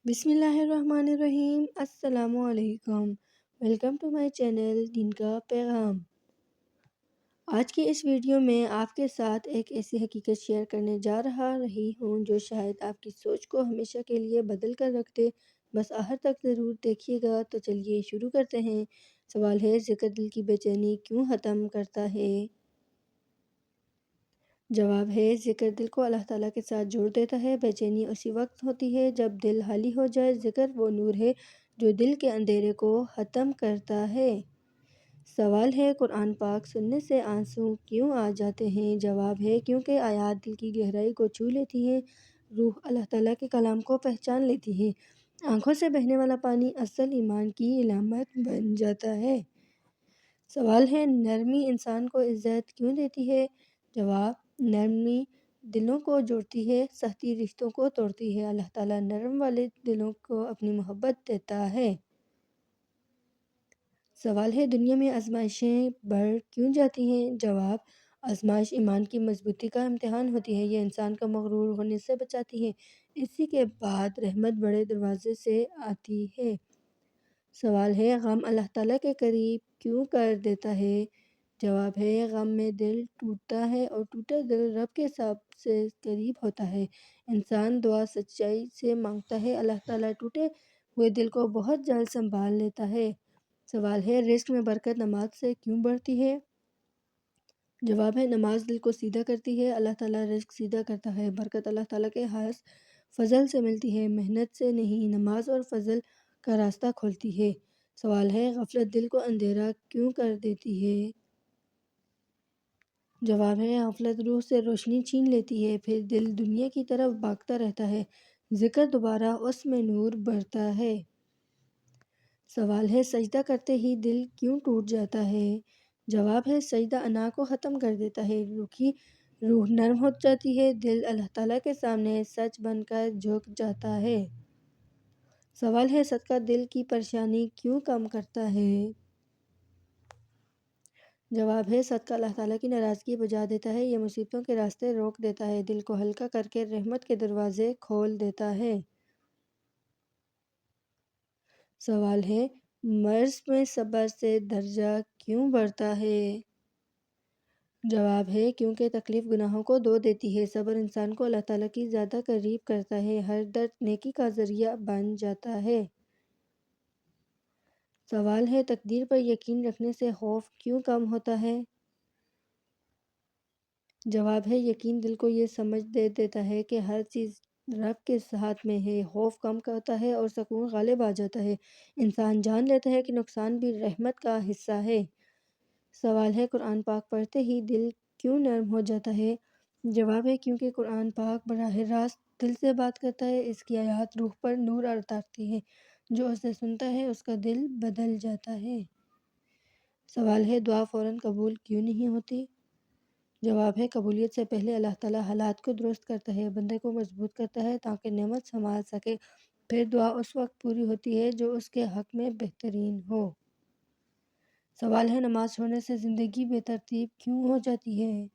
بسم اللہ الرحمن الرحیم۔ السلام علیکم۔ ویلکم ٹو مائی چینل دین کا پیغام۔ آج کی اس ویڈیو میں آپ کے ساتھ ایک ایسی حقیقت شیئر کرنے جا رہی ہوں جو شاید آپ کی سوچ کو ہمیشہ کے لیے بدل کر رکھ دے۔ بس آخر تک ضرور دیکھیے گا۔ تو چلیے شروع کرتے ہیں۔ سوال ہے، ذکر دل کی بے چینی کیوں ختم کرتا ہے؟ جواب ہے، ذکر دل کو اللہ تعالیٰ کے ساتھ جوڑ دیتا ہے۔ بے چینی اسی وقت ہوتی ہے جب دل خالی ہو جائے۔ ذکر وہ نور ہے جو دل کے اندھیرے کو ختم کرتا ہے۔ سوال ہے، قرآن پاک سننے سے آنسو کیوں آ جاتے ہیں؟ جواب ہے، کیونکہ آیات دل کی گہرائی کو چھو لیتی ہیں۔ روح اللہ تعالیٰ کے کلام کو پہچان لیتی ہے۔ آنکھوں سے بہنے والا پانی اصل ایمان کی علامت بن جاتا ہے۔ سوال ہے، نرمی انسان کو عزت کیوں دیتی ہے؟ جواب، نرمی دلوں کو جوڑتی ہے، سختی رشتوں کو توڑتی ہے۔ اللہ تعالیٰ نرم والے دلوں کو اپنی محبت دیتا ہے۔ سوال ہے، دنیا میں آزمائشیں بڑھ کیوں جاتی ہیں؟ جواب، آزمائش ایمان کی مضبوطی کا امتحان ہوتی ہے۔ یہ انسان کو مغرور ہونے سے بچاتی ہے۔ اسی کے بعد رحمت بڑے دروازے سے آتی ہے۔ سوال ہے، غم اللہ تعالیٰ کے قریب کیوں کر دیتا ہے؟ جواب ہے، غم میں دل ٹوٹتا ہے اور ٹوٹا دل رب کے سب سے قریب ہوتا ہے۔ انسان دعا سچائی سے مانگتا ہے، اللہ تعالیٰ ٹوٹے ہوئے دل کو بہت جلد سنبھال لیتا ہے۔ سوال ہے، رزق میں برکت نماز سے کیوں بڑھتی ہے؟ جواب ہے، نماز دل کو سیدھا کرتی ہے۔ اللہ تعالیٰ رزق سیدھا کرتا ہے۔ برکت اللہ تعالیٰ کے خاص فضل سے ملتی ہے، محنت سے نہیں۔ نماز اور فضل کا راستہ کھولتی ہے۔ سوال ہے، غفلت دل کو اندھیرا کیوں کر دیتی ہے؟ جواب ہے، غفلت روح سے روشنی چھین لیتی ہے، پھر دل دنیا کی طرف بھاگتا رہتا ہے۔ ذکر دوبارہ اس میں نور بھرتا ہے۔ سوال ہے، سجدہ کرتے ہی دل کیوں ٹوٹ جاتا ہے؟ جواب ہے، سجدہ انا کو ختم کر دیتا ہے، روح نرم ہو جاتی ہے، دل اللہ تعالیٰ کے سامنے سچ بن کر جھک جاتا ہے۔ سوال ہے، صدقہ دل کی پریشانی کیوں کم کرتا ہے؟ جواب ہے، صدقہ اللہ تعالیٰ کی ناراضگی بجھا دیتا ہے، یہ مصیبتوں کے راستے روک دیتا ہے، دل کو ہلکا کر کے رحمت کے دروازے کھول دیتا ہے۔ سوال ہے، مرض میں صبر سے درجہ کیوں بڑھتا ہے؟ جواب ہے، کیونکہ تکلیف گناہوں کو دھو دیتی ہے، صبر انسان کو اللہ تعالیٰ کی زیادہ قریب کرتا ہے، ہر درد نیکی کا ذریعہ بن جاتا ہے۔ سوال ہے، تقدیر پر یقین رکھنے سے خوف کیوں کم ہوتا ہے؟ جواب ہے، یقین دل کو یہ سمجھ دے دیتا ہے کہ ہر چیز رب کے ہاتھ میں ہے، خوف کم ہوتا ہے اور سکون غالب آ جاتا ہے۔ انسان جان لیتا ہے کہ نقصان بھی رحمت کا حصہ ہے۔ سوال ہے، قرآن پاک پڑھتے ہی دل کیوں نرم ہو جاتا ہے؟ جواب ہے، کیونکہ قرآن پاک براہ راست دل سے بات کرتا ہے، اس کی آیات روح پر نور اتارتی ہے، جو اسے سنتا ہے اس کا دل بدل جاتا ہے۔ سوال ہے، دعا فوراً قبول کیوں نہیں ہوتی؟ جواب ہے، قبولیت سے پہلے اللہ تعالیٰ حالات کو درست کرتا ہے، بندے کو مضبوط کرتا ہے تاکہ نعمت سنبھال سکے، پھر دعا اس وقت پوری ہوتی ہے جو اس کے حق میں بہترین ہو۔ سوال ہے، نماز چھوڑنے سے زندگی بے ترتیب کیوں ہو جاتی ہے؟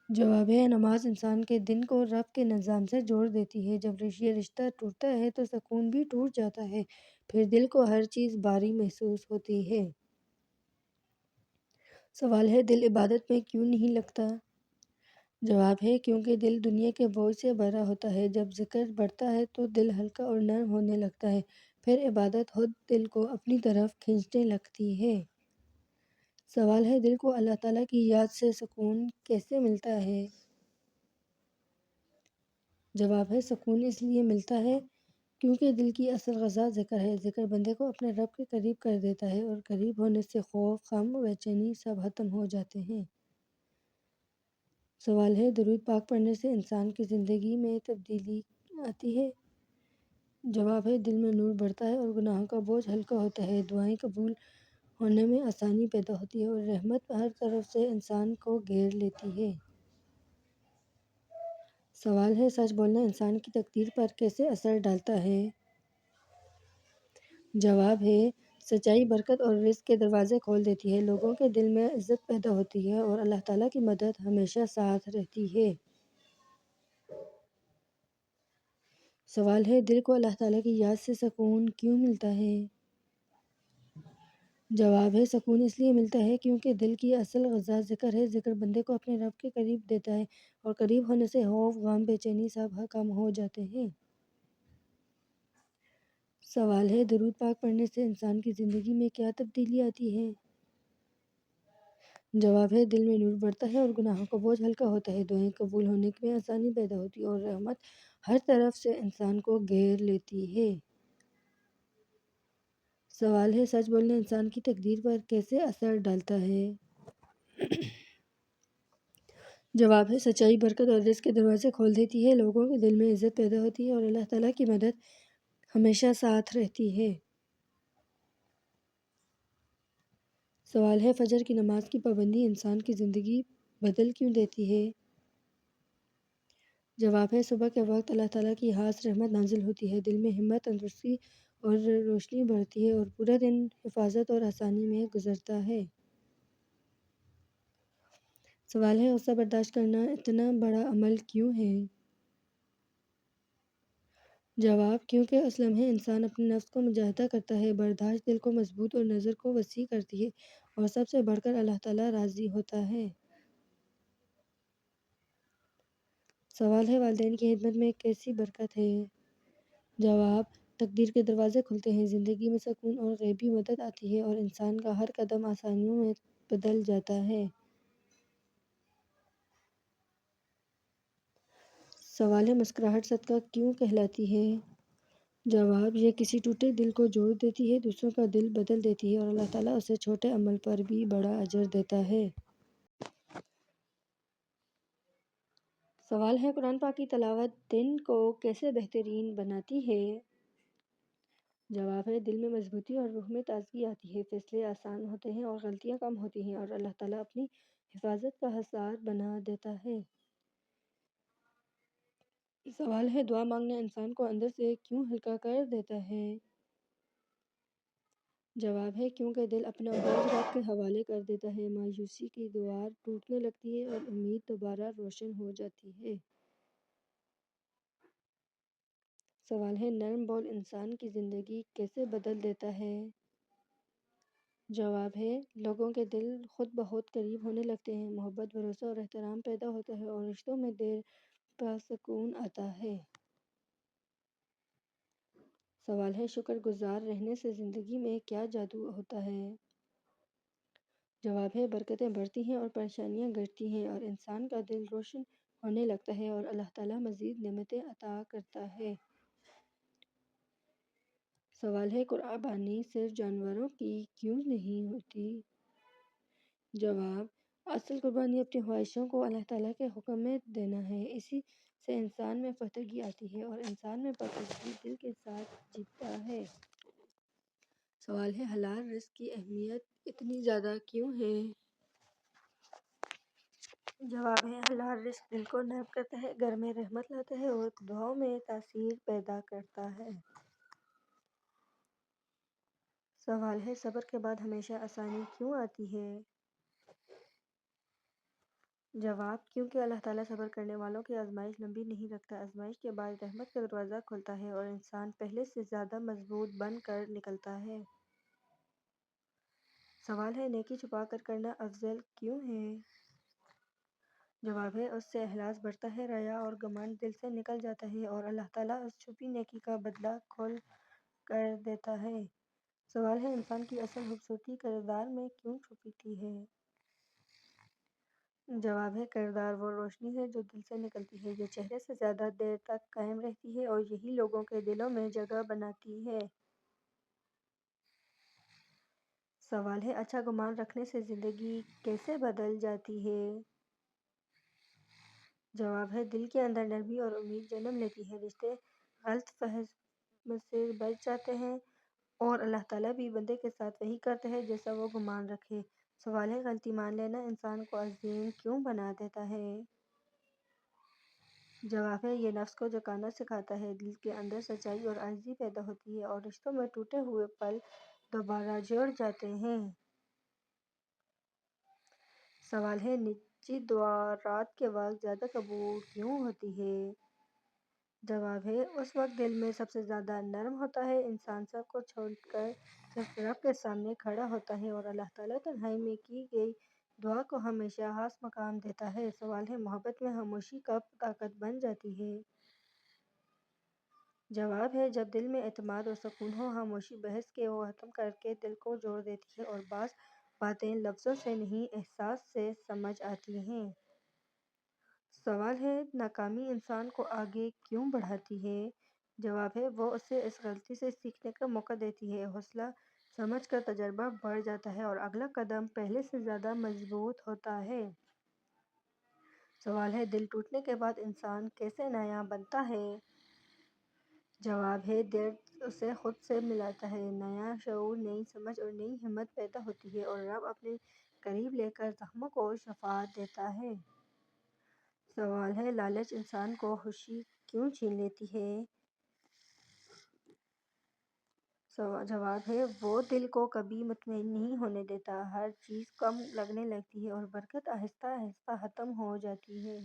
جواب ہے، نماز انسان کے دن کو رب کے نظام سے جوڑ دیتی ہے، جب یہ رشتہ ٹوٹتا ہے تو سکون بھی ٹوٹ جاتا ہے، پھر دل کو ہر چیز بھاری محسوس ہوتی ہے۔ سوال ہے، دل عبادت میں کیوں نہیں لگتا؟ جواب ہے، کیونکہ دل دنیا کے بوجھ سے بھرا ہوتا ہے، جب ذکر بڑھتا ہے تو دل ہلکا اور نرم ہونے لگتا ہے، پھر عبادت خود دل کو اپنی طرف کھینچنے لگتی ہے۔ سوال ہے، دل کو اللہ تعالیٰ کی یاد سے سکون کیسے ملتا ہے؟ جواب ہے، سکون اس لیے ملتا ہے کیونکہ دل کی اصل غذا ذکر ہے، ذکر بندے کو اپنے رب کے قریب کر دیتا ہے اور قریب ہونے سے خوف، غم، بے چینی سب ختم ہو جاتے ہیں۔ سوال ہے، درود پاک پڑھنے سے انسان کی زندگی میں تبدیلی آتی ہے؟ جواب ہے، دل میں نور بڑھتا ہے اور گناہوں کا بوجھ ہلکا ہوتا ہے، دعائیں قبول ہونے میں آسانی پیدا ہوتی ہے اور رحمت ہر طرف سے انسان کو گھیر لیتی ہے۔ سوال ہے، سچ بولنا انسان کی تقدیر پر کیسے اثر ڈالتا ہے؟ جواب ہے، سچائی برکت اور رزق کے دروازے کھول دیتی ہے، لوگوں کے دل میں عزت پیدا ہوتی ہے اور اللہ تعالیٰ کی مدد ہمیشہ ساتھ رہتی ہے۔ سوال ہے دل کو اللہ تعالیٰ کی یاد سے سکون کیوں ملتا ہے؟ جواب ہے سکون اس لیے ملتا ہے کیونکہ دل کی اصل غذا ذکر ہے۔ ذکر بندے کو اپنے رب کے قریب دیتا ہے اور قریب ہونے سے خوف، غم، بے چینی سب کم ہو جاتے ہیں۔ سوال ہے درود پاک پڑھنے سے انسان کی زندگی میں کیا تبدیلی آتی ہے؟ جواب ہے دل میں نور بڑھتا ہے اور گناہوں کا بوجھ ہلکا ہوتا ہے، دعائیں قبول ہونے میں آسانی پیدا ہوتی ہے اور رحمت ہر طرف سے انسان کو گھیر لیتی ہے۔ سوال ہے سچ بولنا انسان کی تقدیر پر کیسے اثر ڈالتا ہے؟ جواب ہے سچائی برکت اور رزق کے دروازے کھول دیتی ہے، لوگوں کے دل میں عزت پیدا ہوتی ہے اور اللہ تعالیٰ کی مدد ہمیشہ ساتھ رہتی ہے۔ سوال ہے فجر کی نماز کی پابندی انسان کی زندگی بدل کیوں دیتی ہے؟ جواب ہے صبح کے وقت اللہ تعالیٰ کی خاص رحمت نازل ہوتی ہے، دل میں ہمت، تندرستی اور روشنی بڑھتی ہے اور پورا دن حفاظت اور آسانی میں گزرتا ہے۔ سوال ہے غصہ برداشت کرنا اتنا بڑا عمل کیوں ہے؟ جواب کیونکہ اصل میں انسان اپنے نفس کو مجاہدہ کرتا ہے، برداشت دل کو مضبوط اور نظر کو وسیع کرتی ہے اور سب سے بڑھ کر اللہ تعالیٰ راضی ہوتا ہے۔ سوال ہے والدین کی خدمت میں کیسی برکت ہے؟ جواب تقدیر کے دروازے کھلتے ہیں، زندگی میں سکون اور غیبی مدد آتی ہے اور انسان کا ہر قدم آسانیوں میں بدل جاتا ہے۔ سوال ہے مسکراہٹ صدقہ کیوں کہلاتی ہے؟ جواب یہ کسی ٹوٹے دل کو جوڑ دیتی ہے، دوسروں کا دل بدل دیتی ہے اور اللہ تعالیٰ اسے چھوٹے عمل پر بھی بڑا اجر دیتا ہے۔ سوال ہے قرآن پاک کی تلاوت دن کو کیسے بہترین بناتی ہے؟ جواب ہے دل میں مضبوطی اور روح میں تازگی آتی ہے، فیصلے آسان ہوتے ہیں اور غلطیاں کم ہوتی ہیں اور اللہ تعالیٰ اپنی حفاظت کا حصار بنا دیتا ہے۔ سوال ہے دعا مانگنا انسان کو اندر سے کیوں ہلکا کر دیتا ہے؟ جواب ہے کیونکہ دل اپنا بوجھ رب کے حوالے کر دیتا ہے، مایوسی کی دیوار ٹوٹنے لگتی ہے اور امید دوبارہ روشن ہو جاتی ہے۔ سوال ہے نرم بول انسان کی زندگی کیسے بدل دیتا ہے؟ جواب ہے لوگوں کے دل خود بخود قریب ہونے لگتے ہیں، محبت، بھروسہ اور احترام پیدا ہوتا ہے اور رشتوں میں دیر پا سکون آتا ہے۔ سوال ہے شکر گزار رہنے سے زندگی میں کیا جادو ہوتا ہے؟ جواب ہے برکتیں بڑھتی ہیں اور پریشانیاں گھٹتی ہیں اور انسان کا دل روشن ہونے لگتا ہے اور اللہ تعالیٰ مزید نعمتیں عطا کرتا ہے۔ سوال ہے قربانی صرف جانوروں کی کیوں نہیں ہوتی؟ جواب اصل قربانی اپنی خواہشوں کو اللہ تعالیٰ کے حکم میں دینا ہے، اسی سے انسان میں پختگی آتی ہے اور انسان میں پختگی دل کے ساتھ جیتتا ہے۔ سوال ہے حلال رزق کی اہمیت اتنی زیادہ کیوں ہے؟ جواب ہے حلال رزق دل کو نرم کرتا ہے، گھر میں رحمت لاتا ہے اور دعاؤں میں تاثیر پیدا کرتا ہے۔ سوال ہے صبر کے بعد ہمیشہ آسانی کیوں آتی ہے؟ جواب کیونکہ اللہ تعالیٰ صبر کرنے والوں کی آزمائش لمبی نہیں رکھتا، آزمائش کے بعد رحمت کا دروازہ کھلتا ہے اور انسان پہلے سے زیادہ مضبوط بن کر نکلتا ہے۔ سوال ہے نیکی چھپا کر کرنا افضل کیوں ہے؟ جواب ہے اس سے اخلاص بڑھتا ہے، ریا اور گھمنڈ دل سے نکل جاتا ہے اور اللہ تعالیٰ اس چھپی نیکی کا بدلہ کھول کر دیتا ہے۔ سوال ہے انسان کی اصل خوبصورتی کردار میں کیوں چھپتی ہے؟ جواب ہے کردار وہ روشنی ہے جو دل سے نکلتی ہے، یہ چہرے سے زیادہ دیر تک قائم رہتی ہے اور یہی لوگوں کے دلوں میں جگہ بناتی ہے۔ سوال ہے اچھا گمان رکھنے سے زندگی کیسے بدل جاتی ہے؟ جواب ہے دل کے اندر نرمی اور امید جنم لیتی ہے، رشتے غلط فہم سے بچ جاتے ہیں اور اللہ تعالیٰ بھی بندے کے ساتھ وہی کرتا ہے جیسا وہ گمان رکھے۔ سوال ہے غلطی مان لینا انسان کو عظیم کیوں بنا دیتا ہے؟ جواب ہے یہ نفس کو جھکانا سکھاتا ہے، دل کے اندر سچائی اور عاجزی پیدا ہوتی ہے اور رشتوں میں ٹوٹے ہوئے پل دوبارہ جڑ جاتے ہیں۔ سوال ہے نجی دعا رات کے وقت زیادہ قبول کیوں ہوتی ہے؟ جواب ہے اس وقت دل میں سب سے زیادہ نرم ہوتا ہے، انسان سب کو چھوڑ کر صرف رب کے سامنے کھڑا ہوتا ہے اور اللہ تعالیٰ تنہائی میں کی گئی دعا کو ہمیشہ خاص مقام دیتا ہے۔ سوال ہے محبت میں خاموشی کب طاقت بن جاتی ہے؟ جواب ہے جب دل میں اعتماد اور سکون ہو، خاموشی بحث کے وہ ختم کر کے دل کو جوڑ دیتی ہے اور بعض باتیں لفظوں سے نہیں احساس سے سمجھ آتی ہیں۔ سوال ہے ناکامی انسان کو آگے کیوں بڑھاتی ہے؟ جواب ہے وہ اسے اس غلطی سے سیکھنے کا موقع دیتی ہے، حوصلہ سمجھ کر تجربہ بڑھ جاتا ہے اور اگلا قدم پہلے سے زیادہ مضبوط ہوتا ہے۔ سوال ہے دل ٹوٹنے کے بعد انسان کیسے نیا بنتا ہے؟ جواب ہے درد اسے خود سے ملاتا ہے، نیا شعور، نئی سمجھ اور نئی ہمت پیدا ہوتی ہے اور رب اپنے قریب لے کر زخموں کو شفا دیتا ہے۔ سوال ہے لالچ انسان کو خوشی کیوں چھین لیتی ہے؟ جواب ہے وہ دل کو کبھی مطمئن نہیں ہونے دیتا، ہر چیز کم لگنے لگتی ہے اور برکت آہستہ آہستہ ختم ہو جاتی ہے۔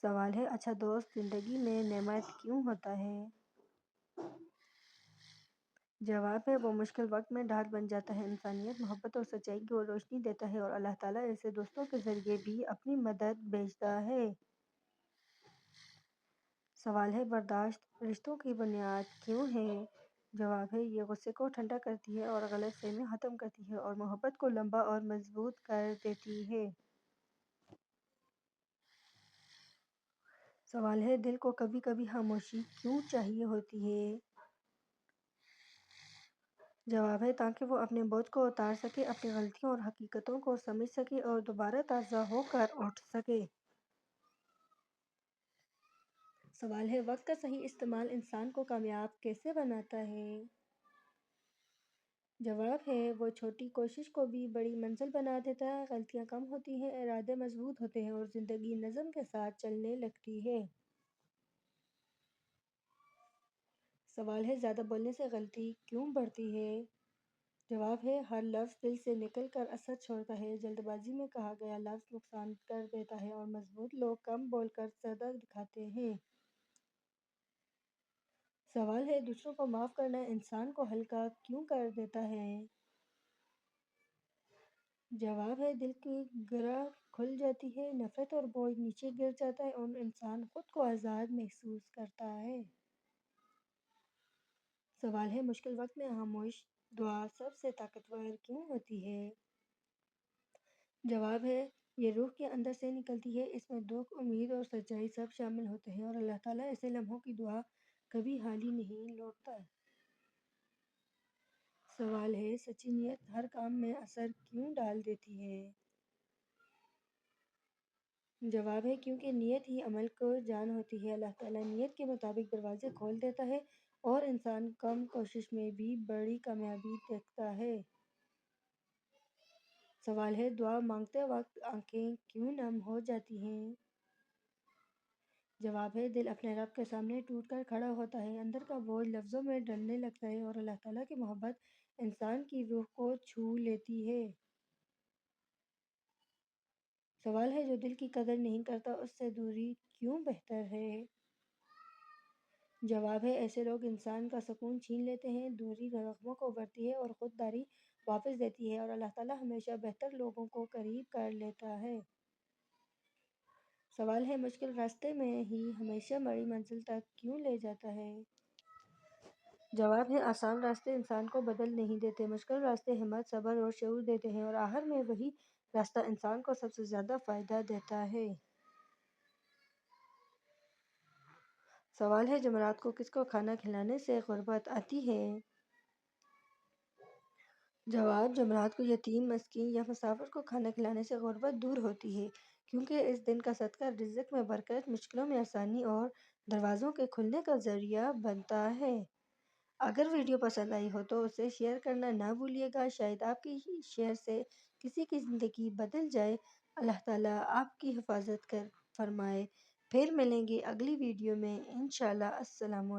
سوال ہے اچھا دوست زندگی میں نعمت کیوں ہوتا ہے؟ جواب ہے وہ مشکل وقت میں ڈھال بن جاتا ہے، انسانیت، محبت اور سچائی کی اور روشنی دیتا ہے اور اللہ تعالیٰ ایسے دوستوں کے ذریعے بھی اپنی مدد بھیجتا ہے۔ سوال ہے برداشت رشتوں کی بنیاد کیوں ہے؟ جواب ہے یہ غصے کو ٹھنڈا کرتی ہے اور غلط فہمی ختم کرتی ہے اور محبت کو لمبا اور مضبوط کر دیتی ہے۔ سوال ہے دل کو کبھی کبھی خاموشی کیوں چاہیے ہوتی ہے؟ جواب ہے تاکہ وہ اپنے بوجھ کو اتار سکے، اپنی غلطیوں اور حقیقتوں کو سمجھ سکے اور دوبارہ تازہ ہو کر اٹھ سکے۔ سوال ہے وقت کا صحیح استعمال انسان کو کامیاب کیسے بناتا ہے؟ جواب ہے وہ چھوٹی کوشش کو بھی بڑی منزل بنا دیتا ہے، غلطیاں کم ہوتی ہیں، ارادے مضبوط ہوتے ہیں اور زندگی نظم کے ساتھ چلنے لگتی ہے۔ سوال ہے زیادہ بولنے سے غلطی کیوں بڑھتی ہے؟ جواب ہے ہر لفظ دل سے نکل کر اثر چھوڑتا ہے، جلد بازی میں کہا گیا لفظ نقصان کر دیتا ہے اور مضبوط لوگ کم بول کر زیادہ دکھاتے ہیں۔ سوال ہے دوسروں کو معاف کرنا انسان کو ہلکا کیوں کر دیتا ہے؟ جواب ہے دل کی گرہ کھل جاتی ہے، نفرت اور بوجھ نیچے گر جاتا ہے اور انسان خود کو آزاد محسوس کرتا ہے۔ سوال ہے مشکل وقت میں خاموش دعا سب سے طاقتور کیوں ہوتی ہے؟ جواب ہے یہ روح کے اندر سے نکلتی ہے، اس میں دکھ، امید اور سچائی سب شامل ہوتے ہیں اور اللہ تعالیٰ ایسے لمحوں کی دعا کبھی خالی نہیں لوٹتا۔ سوال ہے سچی نیت ہر کام میں اثر کیوں ڈال دیتی ہے؟ جواب ہے کیونکہ نیت ہی عمل کو جان ہوتی ہے، اللہ تعالیٰ نیت کے مطابق دروازے کھول دیتا ہے اور انسان کم کوشش میں بھی بڑی کامیابی دیکھتا ہے۔ سوال ہے دعا مانگتے وقت آنکھیں کیوں نم ہو جاتی ہیں؟ جواب ہے دل اپنے رب کے سامنے ٹوٹ کر کھڑا ہوتا ہے، اندر کا بوجھ لفظوں میں ڈلنے لگتا ہے اور اللہ تعالیٰ کی محبت انسان کی روح کو چھو لیتی ہے۔ سوال ہے جو دل کی قدر نہیں کرتا اس سے دوری کیوں بہتر ہے؟ جواب ہے ایسے لوگ انسان کا سکون چھین لیتے ہیں، دوری زخموں کو بھرتی ہے اور خود داری واپس دیتی ہے اور اللہ تعالیٰ ہمیشہ بہتر لوگوں کو قریب کر لیتا ہے۔ سوال ہے مشکل راستے میں ہی ہمیشہ بڑی منزل تک کیوں لے جاتا ہے؟ جواب ہے آسان راستے انسان کو بدل نہیں دیتے، مشکل راستے ہمت، صبر اور شعور دیتے ہیں اور آخر میں وہی راستہ انسان کو سب سے زیادہ فائدہ دیتا ہے۔ سوال ہے جمعرات کو کس کو کھانا کھلانے سے غربت آتی ہے؟ جواب جمعرات کو یتیم، مسکین یا مسافر کو کھانا کھلانے سے غربت دور ہوتی ہے، کیونکہ اس دن کا صدقہ رزق میں برکت، مشکلوں میں آسانی اور دروازوں کے کھلنے کا ذریعہ بنتا ہے۔ اگر ویڈیو پسند آئی ہو تو اسے شیئر کرنا نہ بھولیے گا، شاید آپ کی شیئر سے کسی کی زندگی بدل جائے۔ اللہ تعالیٰ آپ کی حفاظت فرمائے۔ پھر ملیں گے اگلی ویڈیو میں انشاءاللہ۔ السلام علیکم۔